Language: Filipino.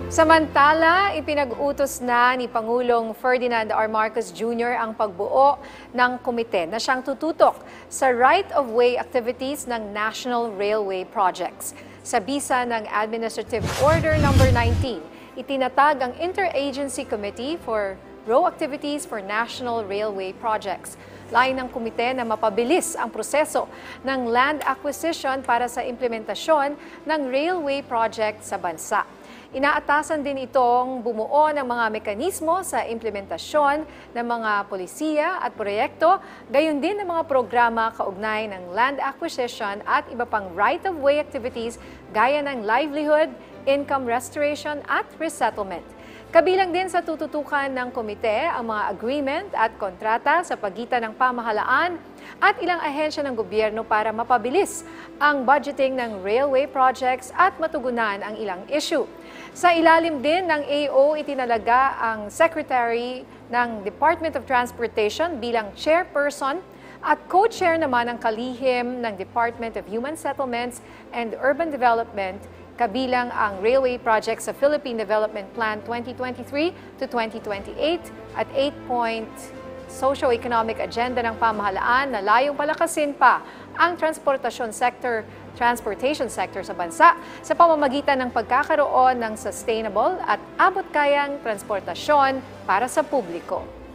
Samantala, ipinag-utos na ni Pangulong Ferdinand R. Marcos Jr. ang pagbuo ng komite na siyang tututok sa right-of-way activities ng National Railway Projects. Sa bisa ng Administrative Order No. 19, itinatag ang Interagency Committee for Road Activities for National Railway Projects. Lain ng komite na mapabilis ang proseso ng land acquisition para sa implementasyon ng railway project sa bansa. Inaatasan din itong bumuo ng mga mekanismo sa implementasyon ng mga polisiya at proyekto, gayon din ng mga programa kaugnay ng land acquisition at iba pang right-of-way activities gaya ng livelihood, income restoration at resettlement. Kabilang din sa tututukan ng komite ang mga agreement at kontrata sa pagitan ng pamahalaan at ilang ahensya ng gobyerno para mapabilis ang budgeting ng railway projects at matugunan ang ilang issue. Sa ilalim din ng AO, itinalaga ang Secretary ng Department of Transportation bilang chairperson at co-chair naman ang kalihim ng Department of Human Settlements and Urban Development, kabilang ang railway project sa Philippine Development Plan 2023 to 2028 at 8-point socio-economic agenda ng pamahalaan na layong palakasin pa ang transportation sector sa bansa sa pamamagitan ng pagkakaroon ng sustainable at abot-kayang transportasyon para sa publiko.